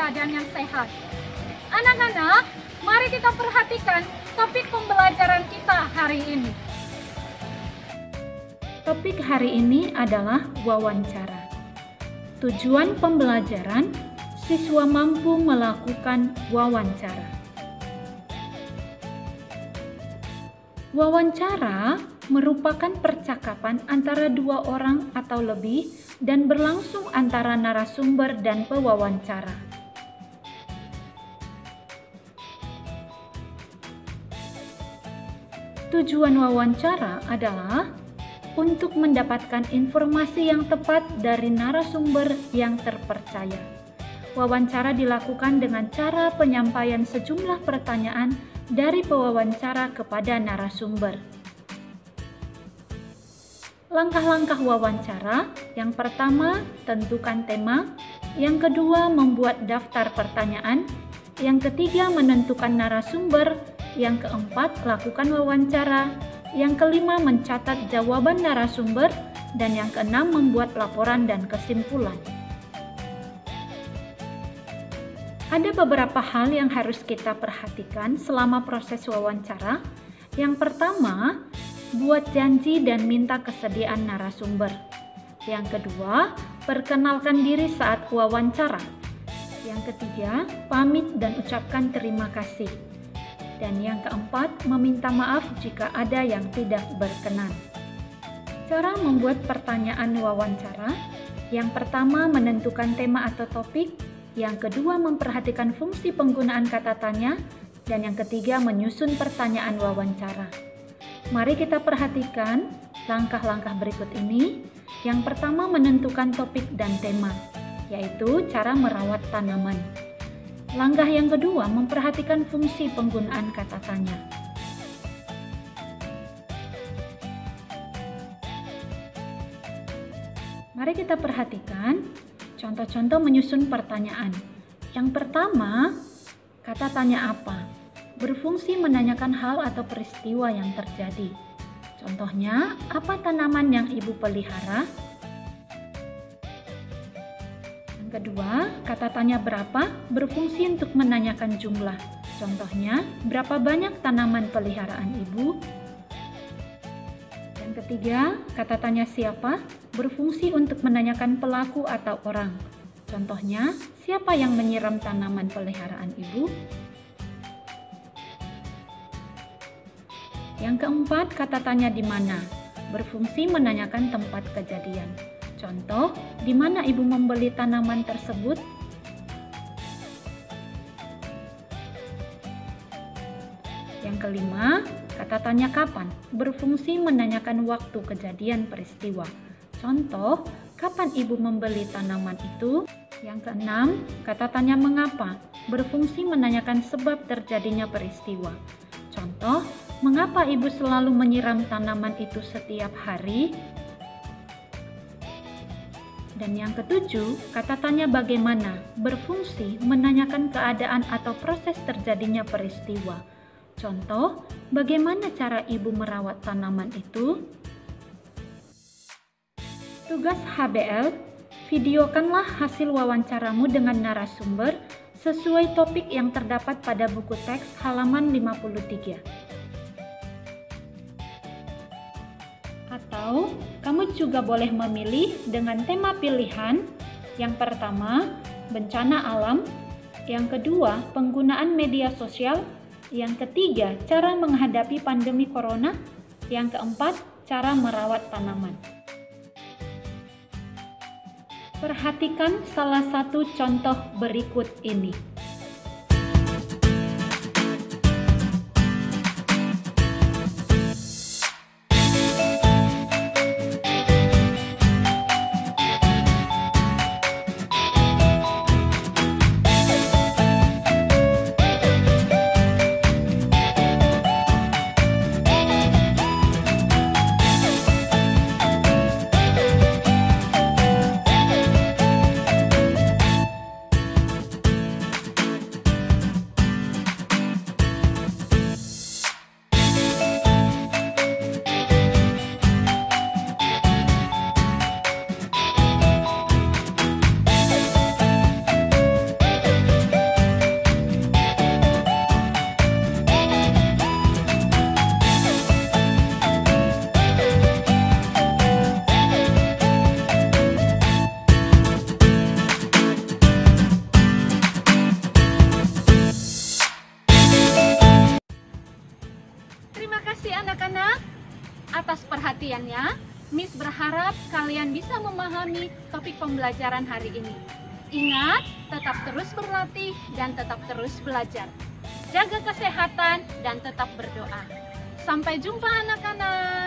keadaan yang sehat. Anak-anak, mari kita perhatikan topik pembelajaran kita hari ini. Topik hari ini adalah wawancara. Tujuan pembelajaran, siswa mampu melakukan wawancara. Wawancara merupakan percakapan antara dua orang atau lebih dan berlangsung antara narasumber dan pewawancara. Tujuan wawancara adalah untuk mendapatkan informasi yang tepat dari narasumber yang terpercaya. Wawancara dilakukan dengan cara penyampaian sejumlah pertanyaan dari pewawancara kepada narasumber. Langkah-langkah wawancara, yang pertama, tentukan tema, yang kedua, membuat daftar pertanyaan, yang ketiga, menentukan narasumber, yang keempat, lakukan wawancara, yang kelima, mencatat jawaban narasumber, dan yang keenam, membuat laporan dan kesimpulan. Ada beberapa hal yang harus kita perhatikan selama proses wawancara. Yang pertama, buat janji dan minta kesediaan narasumber. Yang kedua, perkenalkan diri saat wawancara. Yang ketiga, pamit dan ucapkan terima kasih. Dan yang keempat, meminta maaf jika ada yang tidak berkenan. Cara membuat pertanyaan wawancara. Yang pertama, menentukan tema atau topik. Yang kedua, memperhatikan fungsi penggunaan kata tanya. Dan yang ketiga, menyusun pertanyaan wawancara. Mari kita perhatikan langkah-langkah berikut ini. Yang pertama, menentukan topik dan tema, yaitu cara merawat tanaman. Langkah yang kedua, memperhatikan fungsi penggunaan kata tanya. Mari kita perhatikan contoh-contoh menyusun pertanyaan. Yang pertama, kata tanya apa? Berfungsi menanyakan hal atau peristiwa yang terjadi. Contohnya, apa tanaman yang ibu pelihara? Yang kedua, kata tanya berapa berfungsi untuk menanyakan jumlah. Contohnya, berapa banyak tanaman peliharaan ibu? Yang ketiga, kata tanya siapa berfungsi untuk menanyakan pelaku atau orang. Contohnya, siapa yang menyiram tanaman peliharaan ibu? Yang keempat, kata tanya di mana berfungsi menanyakan tempat kejadian. Contoh, di mana ibu membeli tanaman tersebut? Yang kelima, kata tanya kapan berfungsi menanyakan waktu kejadian peristiwa. Contoh, kapan ibu membeli tanaman itu? Yang keenam, kata tanya mengapa berfungsi menanyakan sebab terjadinya peristiwa. Contoh, mengapa ibu selalu menyiram tanaman itu setiap hari? Dan yang ketujuh, kata tanya bagaimana berfungsi menanyakan keadaan atau proses terjadinya peristiwa. Contoh, bagaimana cara ibu merawat tanaman itu? Tugas HBL, videokanlah hasil wawancaramu dengan narasumber sesuai topik yang terdapat pada buku teks halaman 53. Atau, kamu juga boleh memilih dengan tema pilihan. Yang pertama, bencana alam. Yang kedua, penggunaan media sosial. Yang ketiga, cara menghadapi pandemi corona. Yang keempat, cara merawat tanaman. Perhatikan salah satu contoh berikut ini. Harap kalian bisa memahami topik pembelajaran hari ini. Ingat, tetap terus berlatih dan tetap terus belajar. Jaga kesehatan dan tetap berdoa. Sampai jumpa anak-anak.